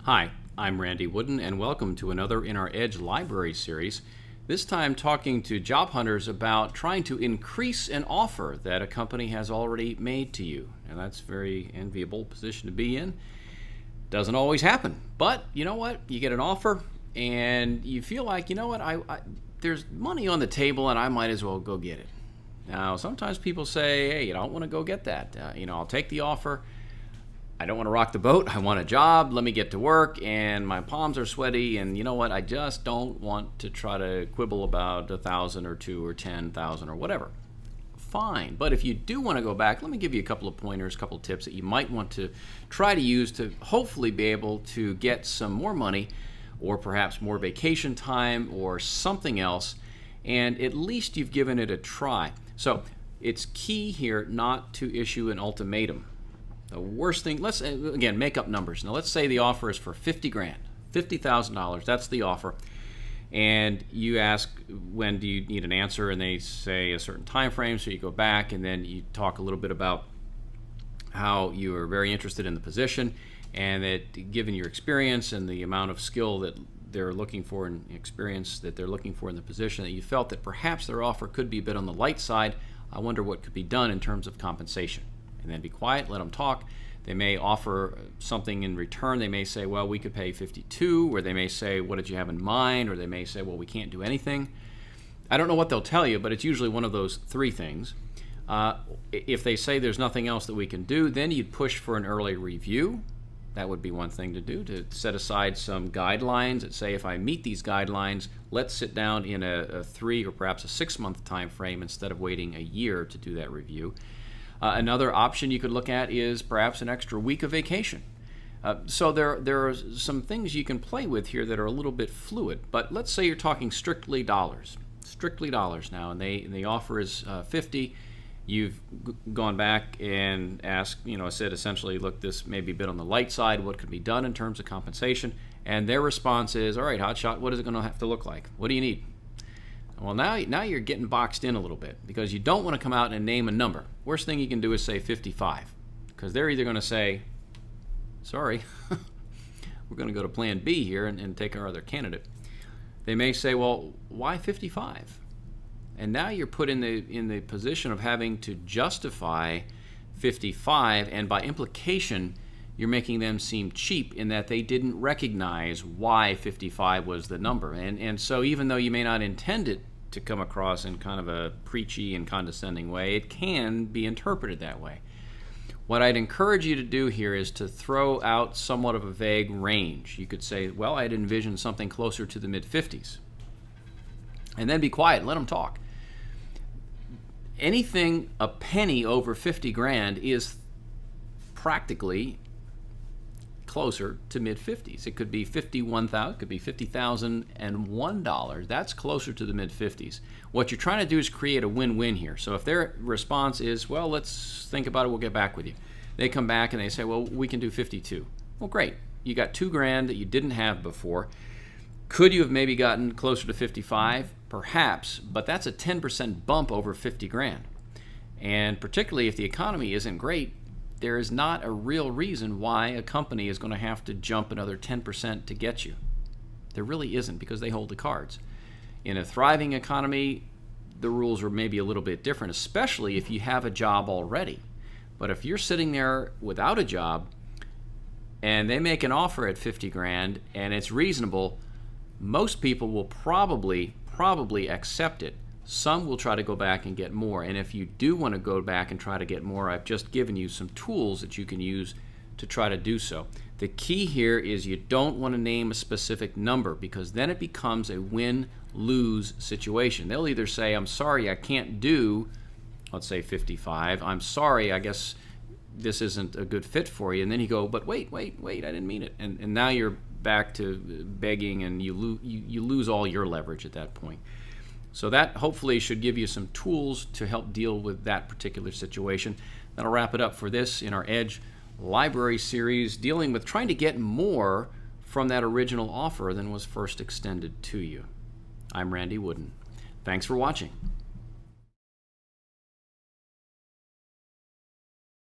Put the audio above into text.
Hi, I'm Randy Wooden, and welcome to another in our Edge Library series. This time talking to job hunters about trying to increase an offer that a company has already made to you. And that's a very enviable position to be in. Doesn't always happen, but you know what? You get an offer and you feel like, you know what, there's money on the table and I might as well go get it. Now, sometimes people say, hey, you don't want to go get that. I'll take the offer. I don't want to rock the boat. I want a job. Let me get to work. And my palms are sweaty. And you know what? I just don't want to try to quibble about 1,000 or 2 or 10,000 or whatever. Fine. But if you do want to go back, let me give you a couple of pointers, a couple of tips that you might want to try to use to hopefully be able to get some more money or perhaps more vacation time or something else. And at least you've given it a try. So it's key here not to issue an ultimatum. The worst thing, let's again make up numbers. Now let's say the offer is for 50 grand, $50,000. That's the offer. And you ask, when do you need an answer? And they say a certain time frame. So you go back and then you talk a little bit about how you are very interested in the position, and that given your experience and the amount of skill that they're looking for and experience that they're looking for in the position, that you felt that perhaps their offer could be a bit on the light side. I wonder what could be done in terms of compensation. And then be quiet, let them talk. They may offer something in return. They may say, well, we could pay 52, or they may say, what did you have in mind? Or they may say, well, we can't do anything. I don't know what they'll tell you, but it's usually one of those three things. If they say there's nothing else that we can do, then you'd push for an early review. That would be one thing to do, to set aside some guidelines that say, if I meet these guidelines, let's sit down in a 3 or perhaps a 6-month time frame instead of waiting a year to do that review. Another option you could look at is perhaps an extra week of vacation. So there are some things you can play with here that are a little bit fluid. But let's say you're talking strictly dollars now, and the offer is 50. You've gone back and asked, said essentially, look, this may be a bit on the light side. What could be done in terms of compensation? And their response is, all right, hotshot, what is it going to have to look like? What do you need? Well, now you're getting boxed in a little bit, because you don't want to come out and name a number. Worst thing you can do is say 55, because they're either going to say, sorry, we're going to go to plan B here and take our other candidate. They may say, well, why 55? And now you're put in the position of having to justify 55, and by implication, you're making them seem cheap in that they didn't recognize why 55 was the number. And so even though you may not intend it to come across in kind of a preachy and condescending way, it can be interpreted that way. What I'd encourage you to do here is to throw out somewhat of a vague range. You could say, well, I'd envision something closer to the mid-50s. And then be quiet, let them talk. Anything a penny over 50 grand is practically closer to mid-50s. It could be 51,000, it could be $50,001. That's closer to the mid-50s. What you're trying to do is create a win-win here. So if their response is, well, let's think about it, we'll get back with you. They come back and they say, well, we can do 52. Well, great. You got $2,000 that you didn't have before. Could you have maybe gotten closer to 55? Perhaps, but that's a 10% bump over 50 grand. And particularly if the economy isn't great, there is not a real reason why a company is going to have to jump another 10% to get you. There really isn't, because they hold the cards. In a thriving economy, the rules are maybe a little bit different, especially if you have a job already. But if you're sitting there without a job and they make an offer at 50 grand and it's reasonable, most people will probably accept it. Some will try to go back and get more. And if you do want to go back and try to get more, I've just given you some tools that you can use to try to do so. The key here is you don't want to name a specific number, because then it becomes a win-lose situation. They'll either say, I'm sorry, I can't do, let's say 55. I'm sorry, I guess this isn't a good fit for you. And then you go, but wait, I didn't mean it. And now you're back to begging, and you lose all your leverage at that point. So that hopefully should give you some tools to help deal with that particular situation. That'll wrap it up for this in our Edge Library series, dealing with trying to get more from that original offer than was first extended to you. I'm Randy Wooden. Thanks for watching.